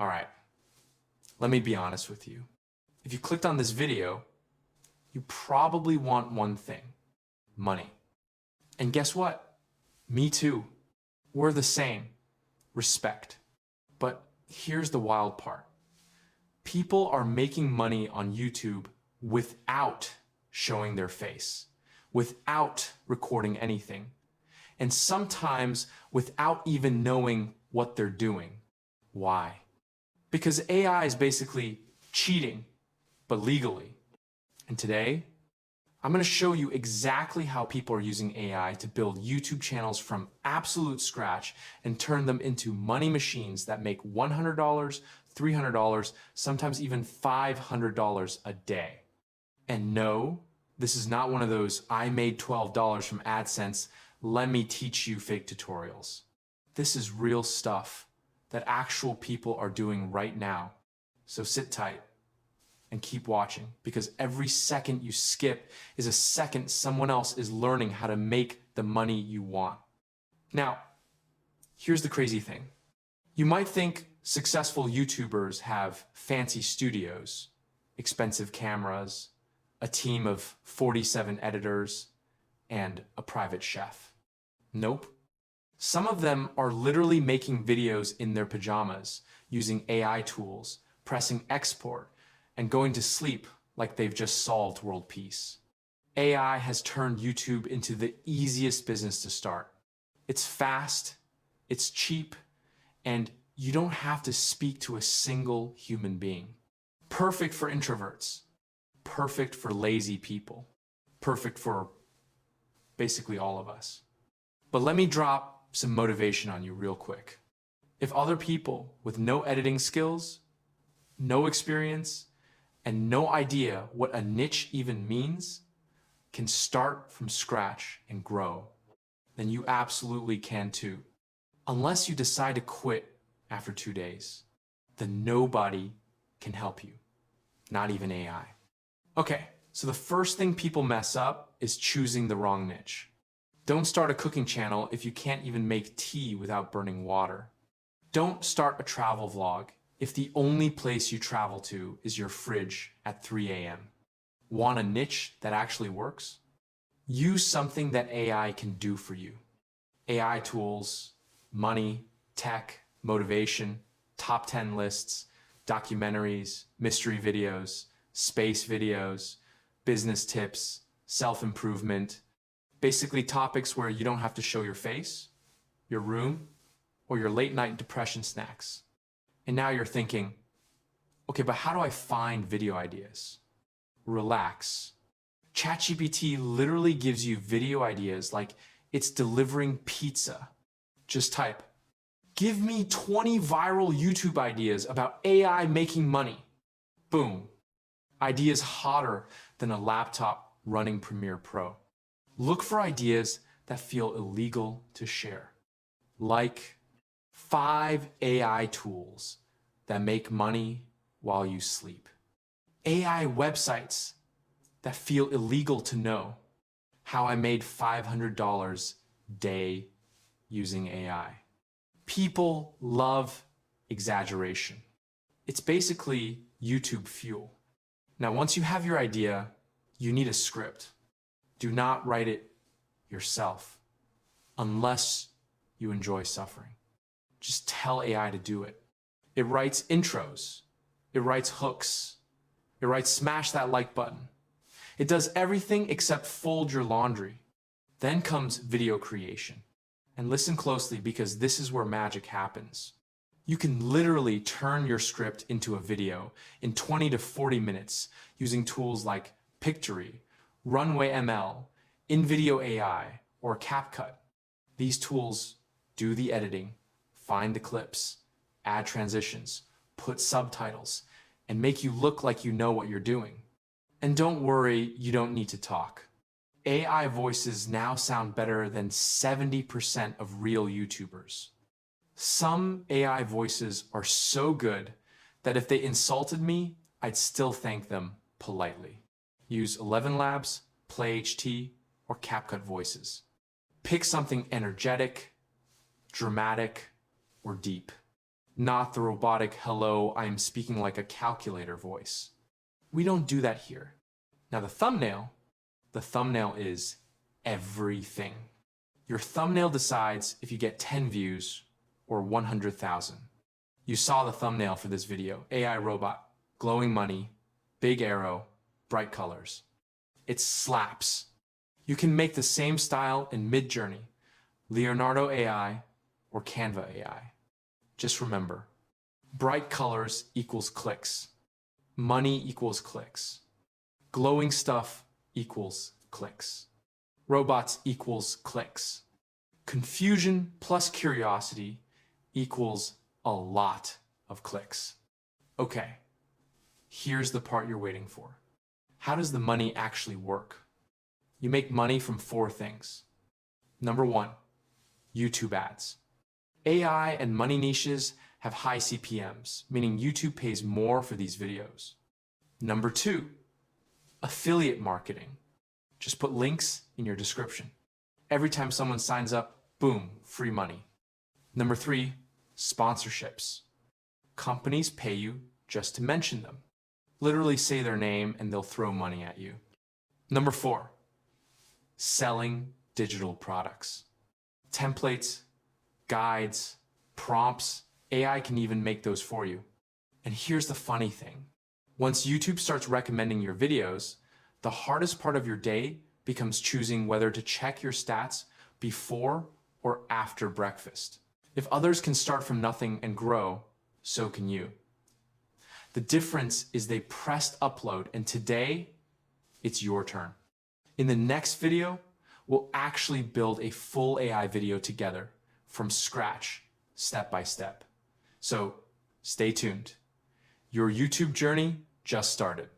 All right, let me be honest with you. If you clicked on this video, you probably want one thing: money. And guess what? Me too. We're the same. Respect. But here's the wild part. People are making money on YouTube without showing their face, without recording anything, and sometimes without even knowing what they're doing. Why? Because AI is basically cheating, but legally. And today, I'm going to show you exactly how people are using AI to build YouTube channels from absolute scratch and turn them into money machines that make $100, $300, sometimes even $500 a day. And no, this is not one of those "I made $12 from AdSense, let me teach you" fake tutorials. This is real stuff that actual people are doing right now. So sit tight and keep watching, because every second you skip is a second someone else is learning how to make the money you want. Now, here's the crazy thing. You might think successful YouTubers have fancy studios, expensive cameras, a team of 47 editors, and a private chef. Nope. Some of them are literally making videos in their pajamas, using AI tools, pressing export, and going to sleep like they've just solved world peace. AI has turned YouTube into the easiest business to start. It's fast, it's cheap, and you don't have to speak to a single human being. Perfect for introverts, perfect for lazy people, perfect for basically all of us. But let me drop some motivation on you real quick. If other people with no editing skills, no experience, and no idea what a niche even means can start from scratch and grow, then you absolutely can too. Unless you decide to quit after 2 days, then nobody can help you, not even AI. Okay, so the first thing people mess up is choosing the wrong niche. Don't start a cooking channel if you can't even make tea without burning water. Don't start a travel vlog if the only place you travel to is your fridge at 3 a.m. Want a niche that actually works? Use something that AI can do for you. AI tools, money, tech, motivation, top 10 lists, documentaries, mystery videos, space videos, business tips, self-improvement, basically topics where you don't have to show your face, your room, or your late night depression snacks. And now you're thinking, okay, but how do I find video ideas? Relax. ChatGPT literally gives you video ideas like it's delivering pizza. Just type, "Give me 20 viral YouTube ideas about AI making money." Boom. Ideas hotter than a laptop running Premiere Pro. Look for ideas that feel illegal to share, like 5 AI tools that make money while you sleep. AI websites that feel illegal to know. How I made $500 a day using AI. People love exaggeration. It's basically YouTube fuel. Now, once you have your idea, you need a script. Do not write it yourself unless you enjoy suffering. Just tell AI to do it. It writes intros. It writes hooks. It writes "smash that like button." It does everything except fold your laundry. Then comes video creation. And listen closely, because this is where magic happens. You can literally turn your script into a video in 20 to 40 minutes using tools like Pictory, Runway ML, InVideo AI, or CapCut. These tools do the editing, find the clips, add transitions, put subtitles, and make you look like you know what you're doing. And don't worry, you don't need to talk. AI voices now sound better than 70% of real YouTubers. Some AI voices are so good that if they insulted me, I'd still thank them politely. Use ElevenLabs, PlayHT, or CapCut voices. Pick something energetic, dramatic, or deep. not the robotic hello, I am speaking like a calculator voice. We don't do that here. Now the thumbnail is everything. Your thumbnail decides if you get 10 views or 100,000. You saw the thumbnail for this video, AI robot, glowing money, big arrow, bright colors. It slaps. You can make the same style in Midjourney, Leonardo AI, or Canva AI. Just remember, bright colors equals clicks. Money equals clicks. Glowing stuff equals clicks. Robots equals clicks. Confusion plus curiosity equals a lot of clicks. Okay, here's the part you're waiting for. How does the money actually work? You make money from 4 things. Number 1, YouTube ads. AI and money niches have high CPMs, meaning YouTube pays more for these videos. Number 2, affiliate marketing. Just put links in your description. Every time someone signs up, boom, free money. Number 3, sponsorships. Companies pay you just to mention them. Literally say their name and they'll throw money at you. Number 4, selling digital products. Templates, guides, prompts, AI can even make those for you. And here's the funny thing. Once YouTube starts recommending your videos, the hardest part of your day becomes choosing whether to check your stats before or after breakfast. If others can start from nothing and grow, so can you. The difference is they pressed upload, and today, it's your turn. In the next video, we'll actually build a full AI video together from scratch, step by step. So stay tuned. Your YouTube journey just started.